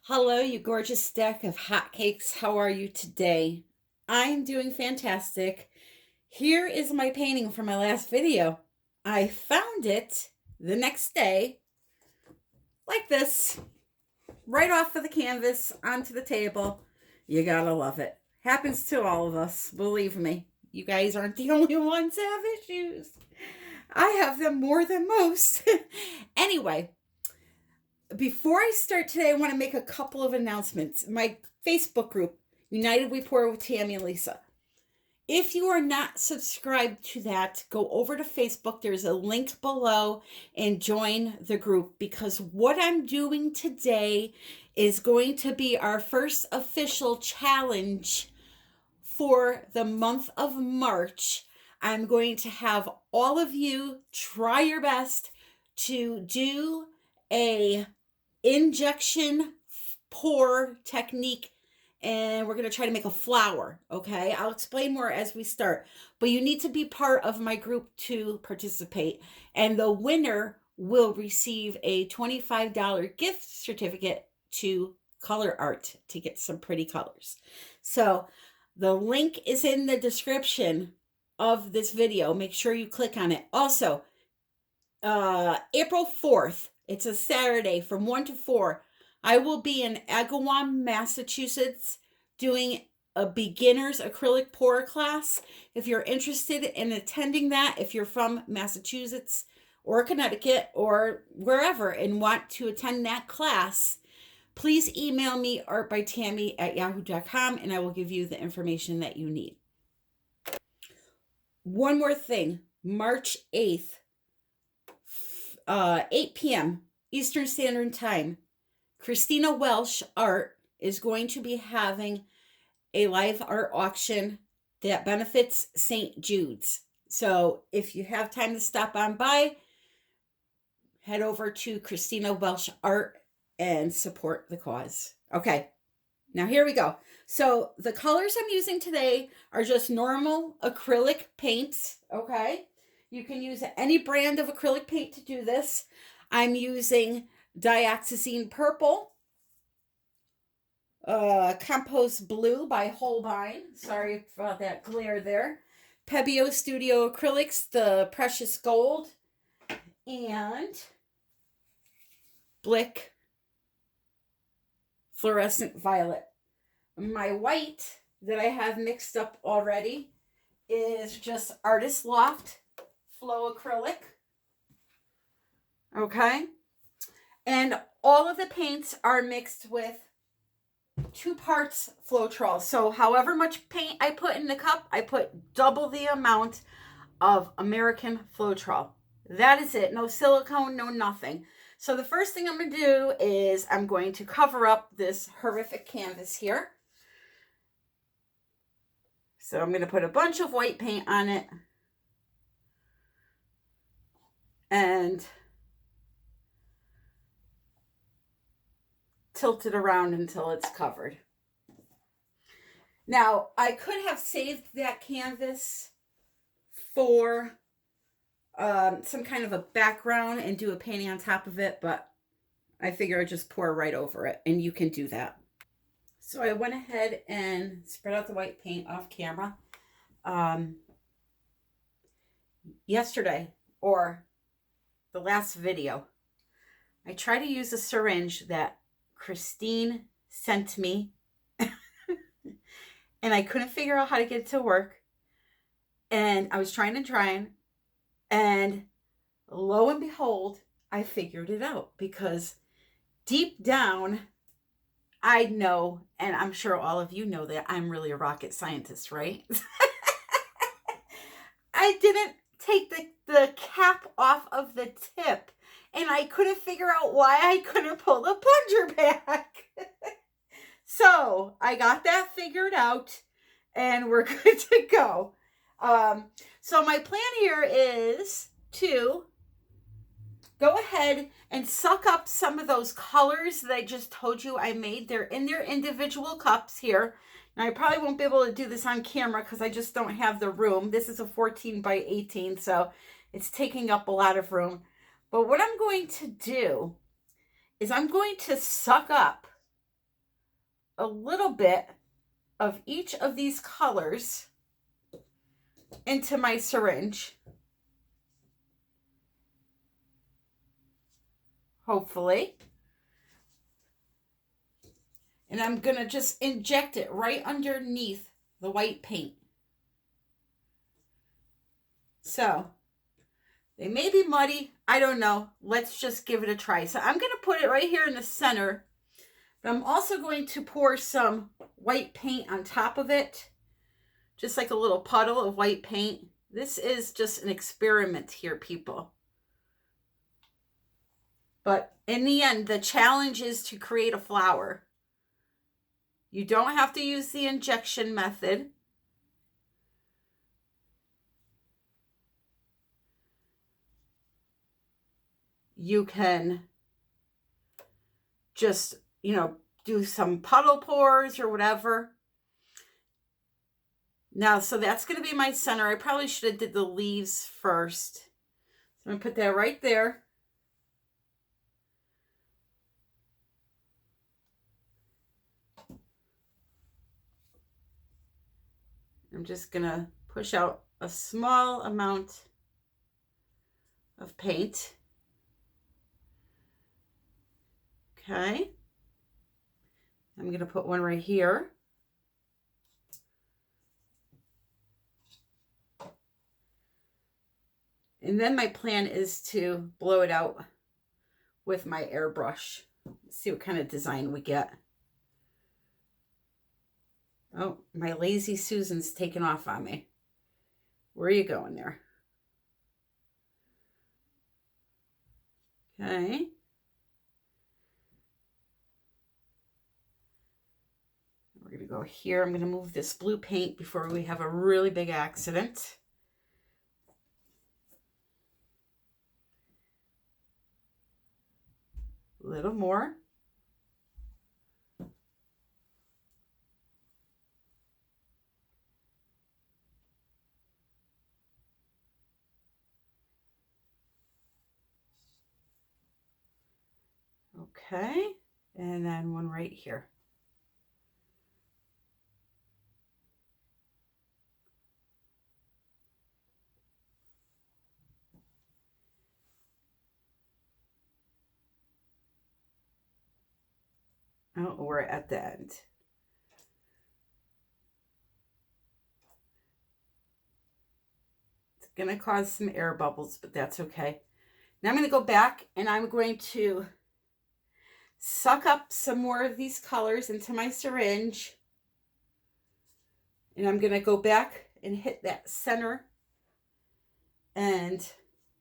Hello, you gorgeous stack of hotcakes. How are you today? I'm doing fantastic. Here is my painting from my last video. I found it the next day, like this, right off of the canvas onto the table. You gotta love it. Happens to all of us, believe me. You guys aren't the only ones that have issues. I have them more than most. Anyway, before I start today, I want to make a couple of announcements. My Facebook group, United We Pour with Tammy and Lisa. If you are not subscribed to that, go over to Facebook. There's a link below and join the group, because what I'm doing today is going to be our first official challenge for the month of March. I'm going to have all of you try your best to do a injection pour technique, and we're going to try to make a flower. Okay, I'll explain more as we start, but you need to be part of my group to participate, and the winner will receive a $25 gift certificate to Color Art to get some pretty colors. So the link is in the description of this video. Make sure you click on it. Also, April 4th, it's a Saturday from 1 to 4. I will be in Agawam, Massachusetts, doing a beginner's acrylic pour class. If you're interested in attending that, if you're from Massachusetts or Connecticut or wherever and want to attend that class, please email me artbytammy@yahoo.com and I will give you the information that you need. One more thing, March 8th, 8 p.m. Eastern Standard Time, Christina Welsh Art is going to be having a live art auction that benefits St. Jude's. So if you have time to stop on by, head over to Christina Welsh Art and support the cause. Okay, now here we go. So the colors I'm using today are just normal acrylic paints, okay? You can use any brand of acrylic paint to do this. I'm using Dioxazine Purple, Compost Blue by Holbein. Sorry about that glare there. Pebeo Studio Acrylics, the Precious Gold, and Blick Fluorescent Violet. My white that I have mixed up already is just Artist Loft Flow Acrylic. Okay, and all of the paints are mixed with 2 parts floetrol. So however much paint I put in the cup, I put double the amount of American floetrol. That is it. No silicone, no nothing. So the first thing I'm going to do is I'm going to cover up this horrific canvas here. So I'm going to put a bunch of white paint on it and tilt it around until it's covered. Now, I could have saved that canvas for some kind of a background and do a painting on top of it, but I figure I'd just pour right over it, and you can do that. So I went ahead and spread out the white paint off camera. Yesterday, or the last video, I tried to use a syringe that Christine sent me and I couldn't figure out how to get it to work, and I was trying and lo and behold, I figured it out, because deep down I know, and I'm sure all of you know, that I'm really a rocket scientist, right? I didn't take the cap off of the tip, and I couldn't figure out why I couldn't pull the plunger back. So I got that figured out, and we're good to go. So my plan here is to go ahead and suck up some of those colors that I just told you I made. They're in their individual cups here. Now, I probably won't be able to do this on camera because I just don't have the room. This is a 14 by 18, so it's taking up a lot of room. But what I'm going to do is I'm going to suck up a little bit of each of these colors into my syringe. Hopefully. And I'm going to just inject it right underneath the white paint. So, they may be muddy. I don't know. Let's just give it a try. So I'm going to put it right here in the center. But I'm also going to pour some white paint on top of it. Just like a little puddle of white paint. This is just an experiment here, people. But in the end, the challenge is to create a flower. You don't have to use the injection method. You can just, do some puddle pours or whatever. Now, so that's going to be my center. I probably should have did the leaves first. So I'm going to put that right there. I'm just going to push out a small amount of paint. Okay. I'm going to put one right here. And then my plan is to blow it out with my airbrush. See what kind of design we get. Oh, my lazy Susan's taking off on me. Where are you going there? Okay. We're going to go here. I'm going to move this blue paint before we have a really big accident. A little more. Okay, and then one right here. Oh, we're at the end. It's going to cause some air bubbles, but that's okay. Now I'm going to go back and I'm going to suck up some more of these colors into my syringe. And I'm going to go back and hit that center and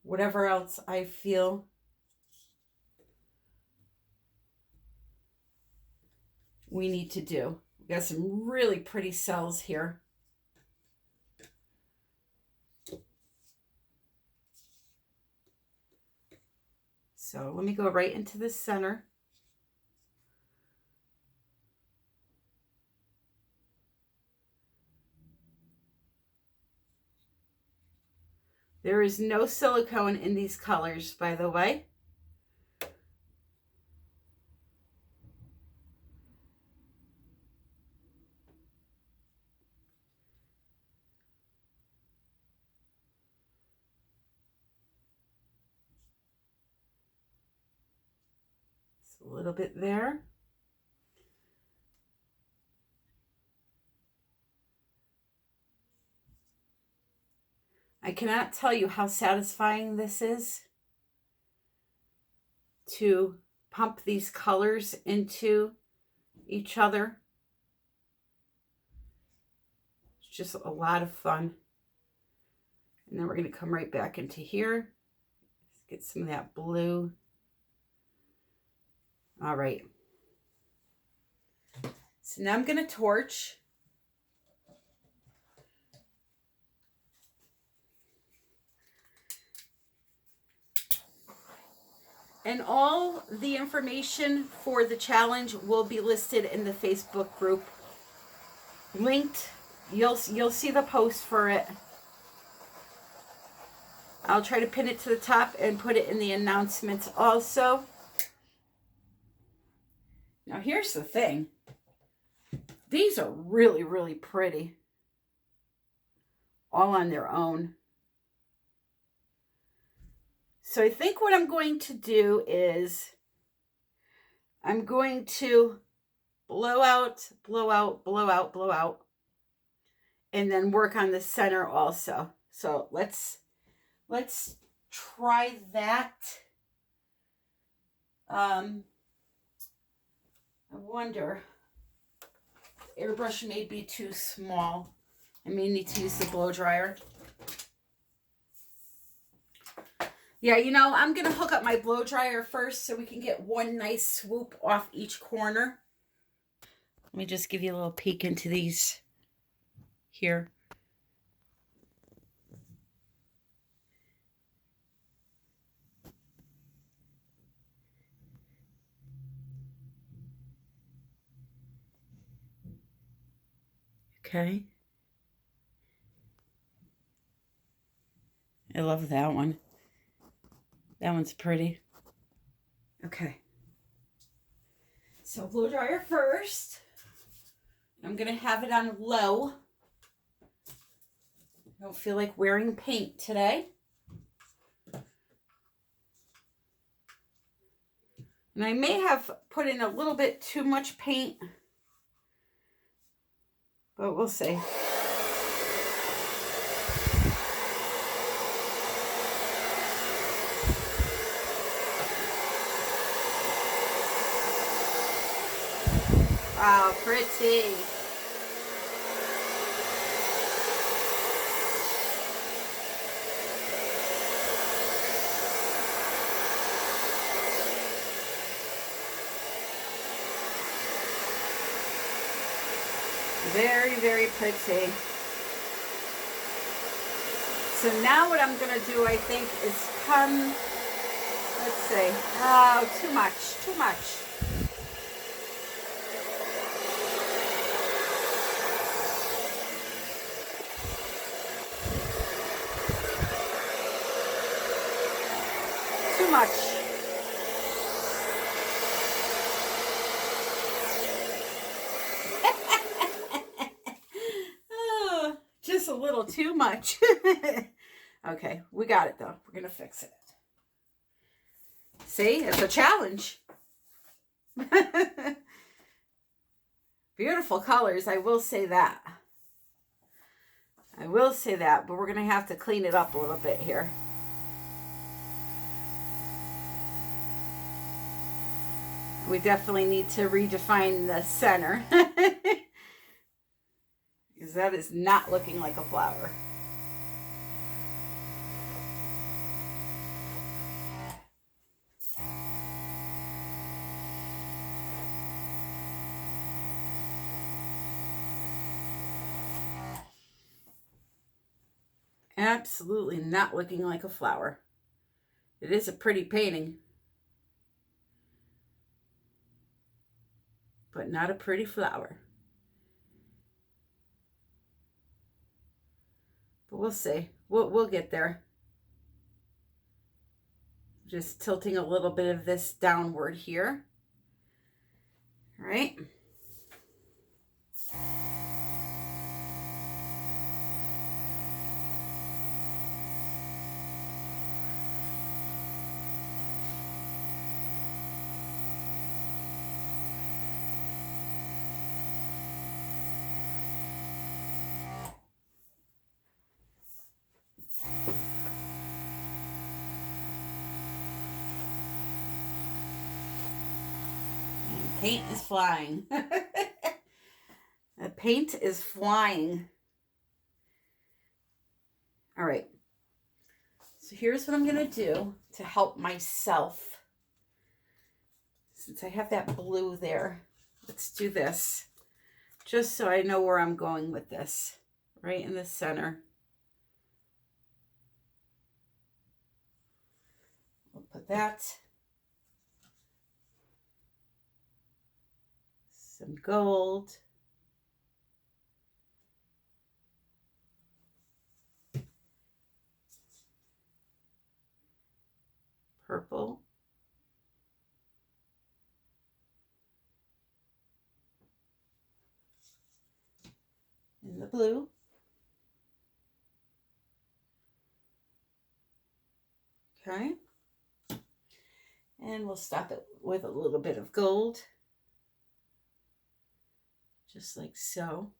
whatever else I feel we need to do. We got some really pretty cells here. So let me go right into the center. There is no silicone in these colors, by the way. Just a little bit there. I cannot tell you how satisfying this is to pump these colors into each other. It's just a lot of fun. And then we're going to come right back into here. Let's get some of that blue. All right. So now I'm going to torch. And all the information for the challenge will be listed in the Facebook group. Linked. You'll see the post for it. I'll try to pin it to the top and put it in the announcements also. Now here's the thing. These are really, really pretty. All on their own. So I think what I'm going to do is I'm going to blow out, blow out, blow out, blow out, and then work on the center also. So let's try that. I wonder, airbrush may be too small. I may need to use the blow dryer. Yeah, you know, I'm going to hook up my blow dryer first so we can get one nice swoop off each corner. Let me just give you a little peek into these here. Okay. I love that one. That one's pretty. Okay. So blow dryer first. I'm going to have it on low. I don't feel like wearing paint today. And I may have put in a little bit too much paint, but we'll see. Wow, pretty. Very, very pretty. So now what I'm going to do, I think, is come, let's see, oh, too much, too much. Too much. Oh, just a little too much. Okay, we got it though. We're going to fix it. See, it's a challenge. Beautiful colors, I will say that. I will say that, but we're going to have to clean it up a little bit here. We definitely need to redefine the center. Because that is not looking like a flower. Absolutely not looking like a flower. It is a pretty painting, but not a pretty flower. But we'll see. We'll get there. Just tilting a little bit of this downward here. All right. Paint is flying. The paint is flying. All right. So here's what I'm going to do to help myself. Since I have that blue there, let's do this. Just so I know where I'm going with this. Right in the center. We'll put that. Some gold. Purple. the blue. Okay. And we'll stop it with a little bit of gold. Just like so.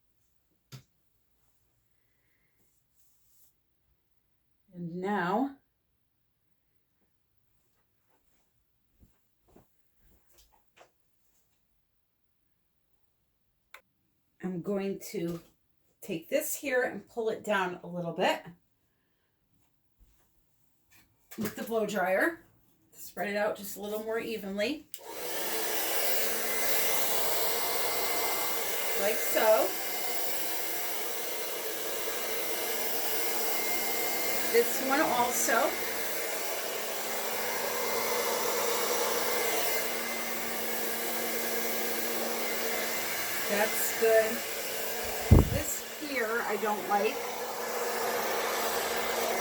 And now I'm going to take this here and pull it down a little bit with the blow dryer. Spread it out just a little more evenly. Like so. This one also. That's good. This here I don't like.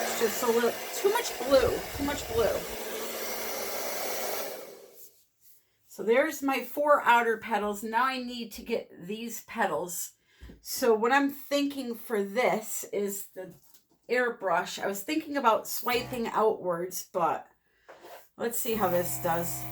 It's just a little, too much blue. So there's my 4 outer petals. Now I need to get these petals. So what I'm thinking for this is the airbrush. I was thinking about swiping outwards, but let's see how this does.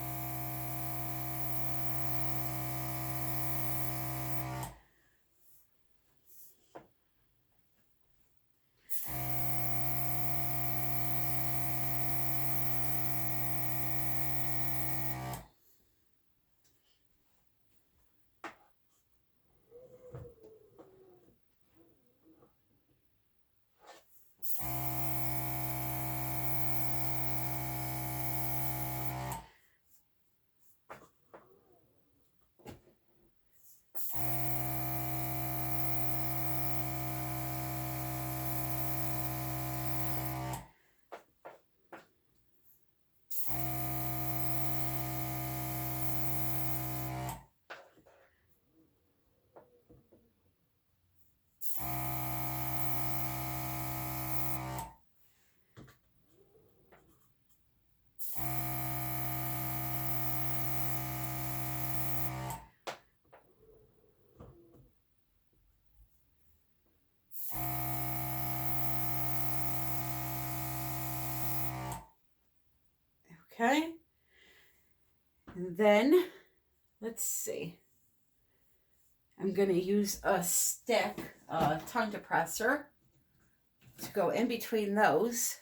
Okay. And then, let's see. I'm going to use a stick, tongue depressor, to go in between those.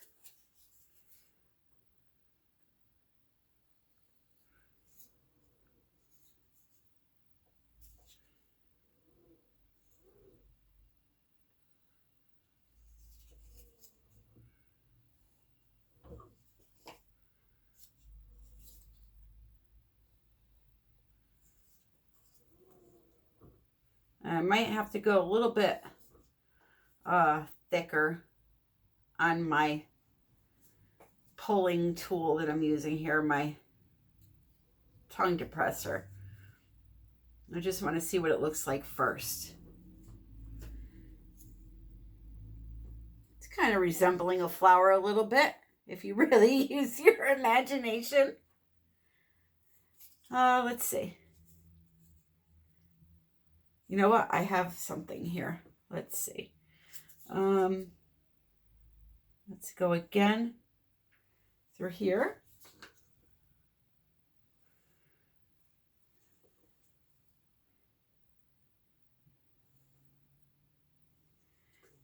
I might have to go a little bit thicker on my pulling tool that I'm using here, my tongue depressor. I just want to see what it looks like first. It's kind of resembling a flower a little bit, if you really use your imagination. Let's see. You know what? I have something here. Let's see. Let's go again through here.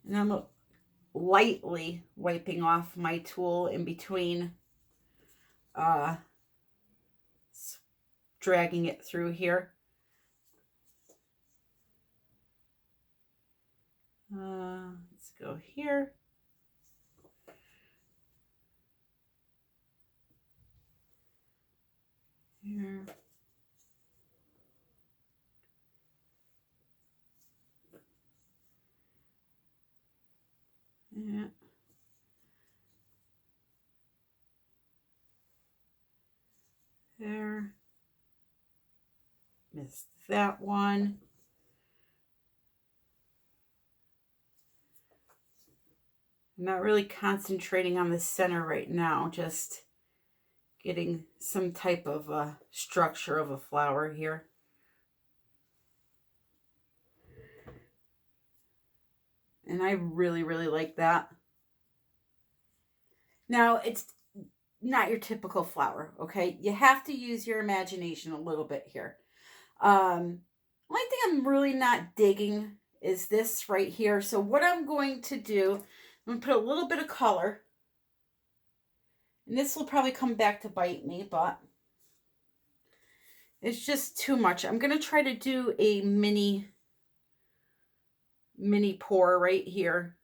And I'm lightly wiping off my tool in between, dragging it through here. Let's go here. Here. Yeah. There. Missed that one. I'm not really concentrating on the center right now, just getting some type of a structure of a flower here. And I really, really like that. Now, it's not your typical flower, okay? You have to use your imagination a little bit here. One thing I'm really not digging is this right here. So what I'm going to do, I'm going to put a little bit of color. And this will probably come back to bite me, but it's just too much. I'm going to try to do a mini pour right here.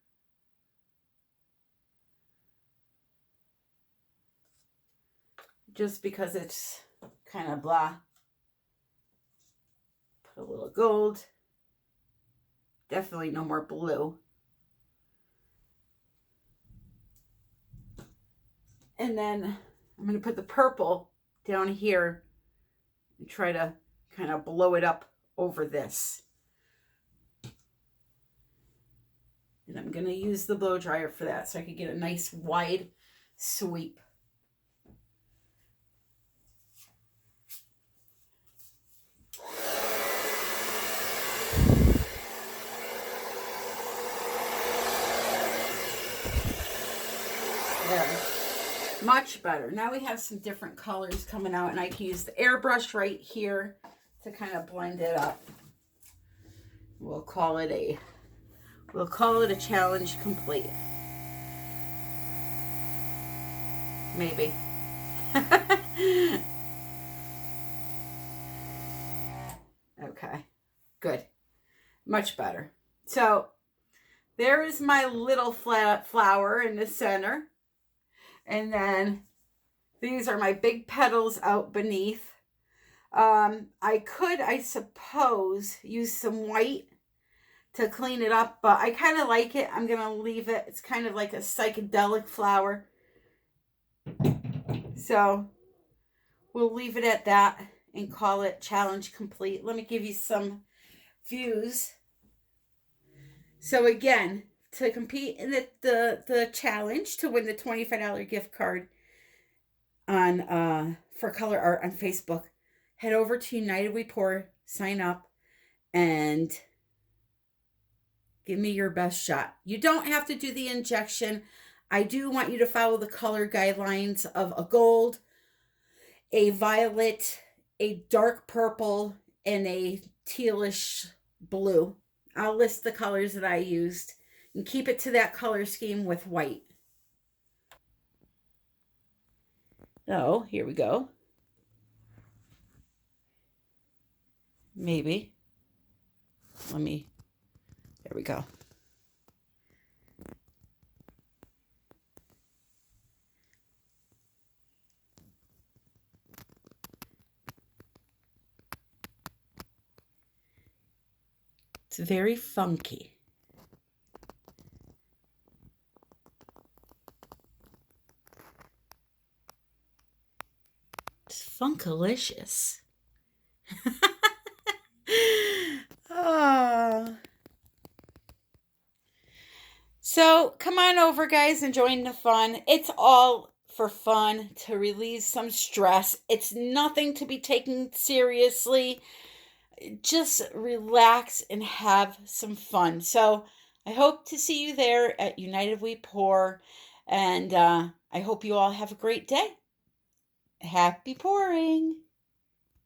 Just because it's kind of blah. Put a little gold. Definitely no more blue. And then I'm going to put the purple down here and try to kind of blow it up over this. And I'm going to use the blow dryer for that so I can get a nice wide sweep. There. Much better. Now we have some different colors coming out, and I can use the airbrush right here to kind of blend it up. We'll call it a challenge complete. Maybe. Okay. Good. Much better. So there is my little flat flower in the center. And then these are my big petals out beneath. I could, I suppose, use some white to clean it up, but I kind of like it. I'm going to leave it. It's kind of like a psychedelic flower. So we'll leave it at that and call it challenge complete. Let me give you some views. So again, to compete in the challenge to win the $25 gift card on for color art on Facebook, head over to United We Pour, sign up, and give me your best shot. You don't have to do the injection. I do want you to follow the color guidelines of a gold, a violet, a dark purple, and a tealish blue. I'll list the colors that I used and keep it to that color scheme with white. So here we go. Maybe. There we go. It's very funky. It's funkalicious. Oh. So come on over, guys, and join the fun. It's all for fun, to relieve some stress. It's nothing to be taken seriously. Just relax and have some fun. So I hope to see you there at United We Pour, and I hope you all have a great day. Happy pouring.